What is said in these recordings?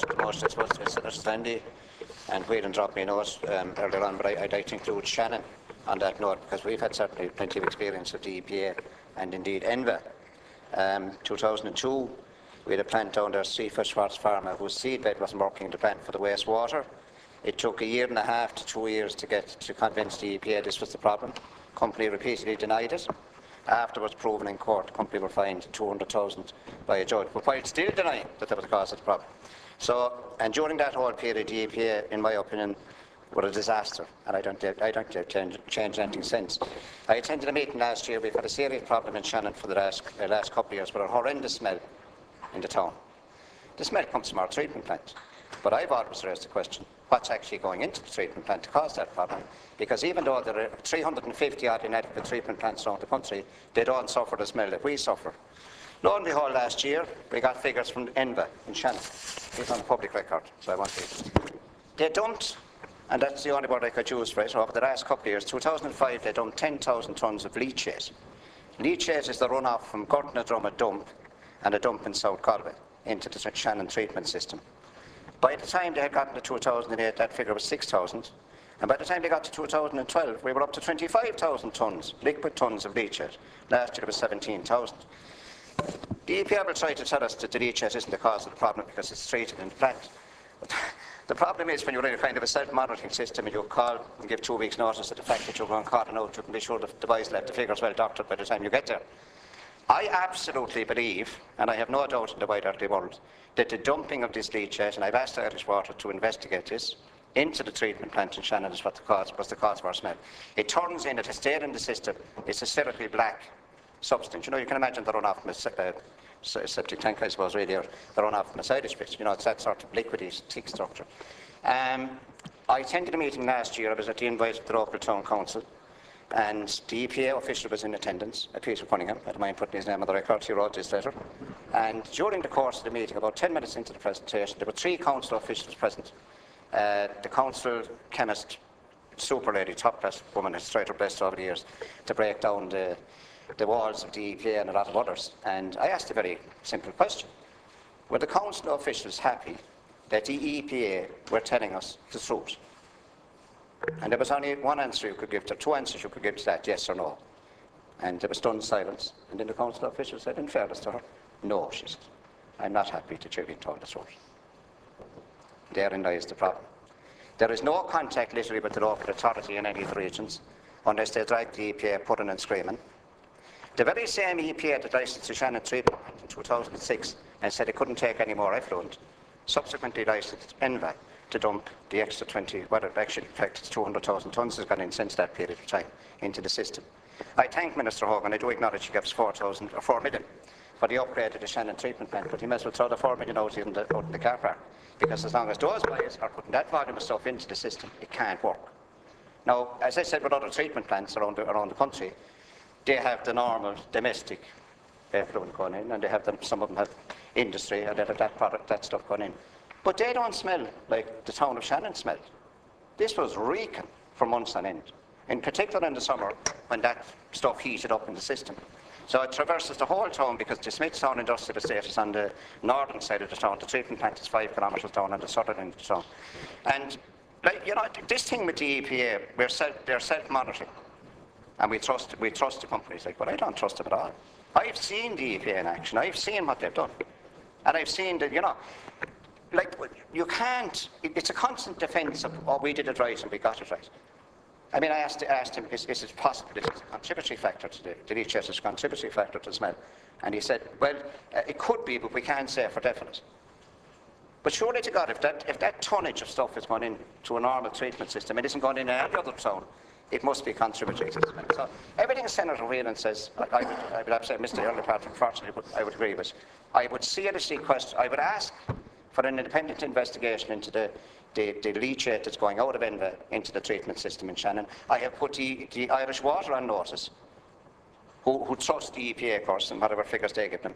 report the most, I suppose, to Mr. Stanley, and Whelan dropped me a note earlier on, but I'd like to include Shannon on that note, because we've had certainly plenty of experience with the EPA and indeed ENVA. 2002, we had a plant down there, Seafish Schwartz Pharma, whose seedbed wasn't working in the plant for the wastewater. It took 1.5 to 2 years to convince the EPA this was the problem. The company repeatedly denied it. Afterwards, proven in court, the company were fined 200,000 by a judge, but while still denying that was the cause of the problem. So, and during that whole period, the EPA, in my opinion, were a disaster, and I don't change anything since. I attended a meeting last year. We've had a serious problem in Shannon for the last couple of years with a horrendous smell in the town. The smell comes from our treatment plant. But I've always raised the question, what's actually going into the treatment plant to cause that problem? Because even though there are 350 odd inadequate treatment plants around the country, they don't suffer the smell that we suffer. Lo and behold, last year, we got figures from ENVA in Shannon. It's on the public record, so I want to... They dumped, and that's the only word I could use for it, over the last couple of years, 2005, they dumped 10,000 tonnes of leachate. Leachate is the runoff from Gurtnadrum dump and a dump in South Galway into the Shannon treatment system. By the time they had gotten to 2008, that figure was 6,000. And by the time they got to 2012, we were up to 25,000 tonnes, liquid tonnes of leachate. Last year it was 17,000. The EPA will try to tell us that the leachate isn't the cause of the problem because it's treated in the plant. But the problem is when you're in a kind of a self-monitoring system and you call and give 2 weeks' notice of the fact that you're going caught and out, you can be sure the boys will have the figures well doctored by the time you get there. I absolutely believe, and I have no doubt in the wide earthly world, that the dumping of this leachate, and I've asked Irish Water to investigate this, into the treatment plant in Shannon is what was the cause of our smell. It turns in, it has stayed in the system, it's a spherical black substance. You know, you can imagine the runoff from a septic tank, I suppose, really, or the runoff from a sewage pit. You know, it's that sort of liquidy, thick structure. I attended a meeting last year. I was at the invite of the local town council, and the EPA official was in attendance, Peter Cunningham. I don't mind putting his name on the record. He wrote this letter. And during the course of the meeting, about 10 minutes into the presentation, there were 3 council officials present. The council chemist, super lady, top-class woman, has tried her best over the years to break down the walls of the EPA and a lot of others. And I asked a very simple question. Were the council officials happy that the EPA were telling us the truth? And there was only one answer you could give to, 2 answers you could give to that, yes or no. And there was stunned silence. And then the council official said, in fairness to her, no, she said, I'm not happy that you're being told the truth. Therein lies the problem. There is no contact literally with the local authority in any of the regions unless they drag the EPA pudding and screaming. The very same EPA that licensed the Shannon treatment plant in 2006 and said it couldn't take any more effluent, subsequently licensed ENVA to dump the extra 20, well, actually, in fact, it's 200,000 tonnes has gone in since that period of time into the system. I thank Minister Hogan. I do acknowledge he gives 4 million for the upgrade of the Shannon treatment plant, but he may as well throw the 4 million out in the car park, because as long as those guys are putting that volume of stuff into the system, it can't work. Now, as I said, with other treatment plants around the country, they have the normal domestic effluent going in, and they have some of them have industry, and they have that stuff going in. But they don't smell like the town of Shannon smelled. This was reeking for months on end, in particular in the summer when that stuff heated up in the system. So it traverses the whole town because the Smithstown Industrial Estate is on the northern side of the town. The treatment plant is 5 kilometres down on the southern end of the town. And, you know, this thing with the EPA, they're self-monitoring. And we trust the companies. But I don't trust them at all. I've seen the EPA in action. I've seen what they've done. And I've seen that, you know, you can't, it's a constant defence of, oh, we did it right and we got it right. I mean, I asked him, is it possible this is a contributory factor to the leachate is a contributory factor to the smell? And he said, well, it could be, but we can't say for definite. But surely to God, if that tonnage of stuff is going into a normal treatment system, it isn't going in any other zone, it must be contributory to the smell. So everything Senator Whelan says, I would have to say, Mr. Earlypatrick, unfortunately, I would agree with. I would seriously question, I would ask for an independent investigation into the leachate that's going out of ENVA into the treatment system in Shannon. I have put the Irish Water on notice, who trust the EPA, of course, and whatever figures they give them,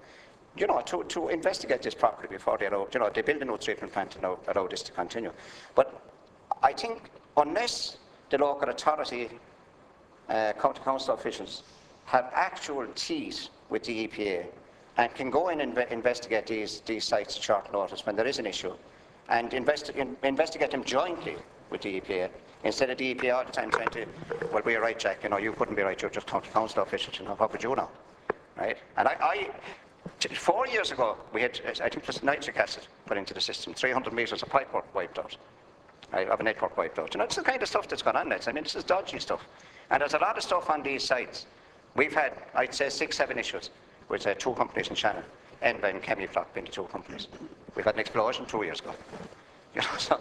you know, to investigate this properly before they allow, you know, they build a new treatment plant and allow this to continue. But I think unless the local authority, county council officials, have actual teeth with the EPA and can go in and investigate these sites at short notice when there is an issue, and investigate them jointly with the EPA, instead of the EPA all the time trying to, well, we're right, Jack, you couldn't be right, you're just county council officials, what would you know, right? And 4 years ago, we had, I think it was nitric acid put into the system, 300 metres of pipework wiped out, right, of a network wiped out. It's the kind of stuff that's gone on, this is dodgy stuff. And there's a lot of stuff on these sites. We've had, I'd say, 6, 7 issues with 2 companies in Shannon, ENVA and Chemiflock being the 2 companies. We've had an explosion 2 years ago. So,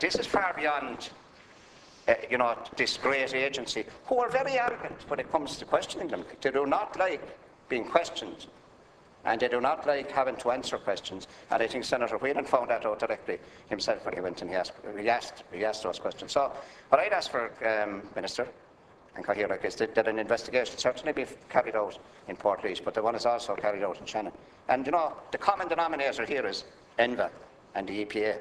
this is far beyond, this great agency, who are very arrogant when it comes to questioning them. They do not like being questioned, and they do not like having to answer questions. And I think Senator Whelan found that out directly himself when he went and he asked those questions. So, what I'd ask for, Minister, and Cathaoirleach, is that an investigation certainly be carried out in Portlaoise, but the one is also carried out in Shannon. And the common denominator here is ENVA and the EPA.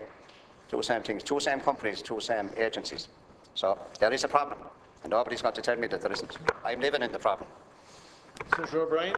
2 same things, 2 same companies, 2 same agencies. So there is a problem, and nobody's got to tell me that there isn't. I'm living in the problem. Senator O'Brien.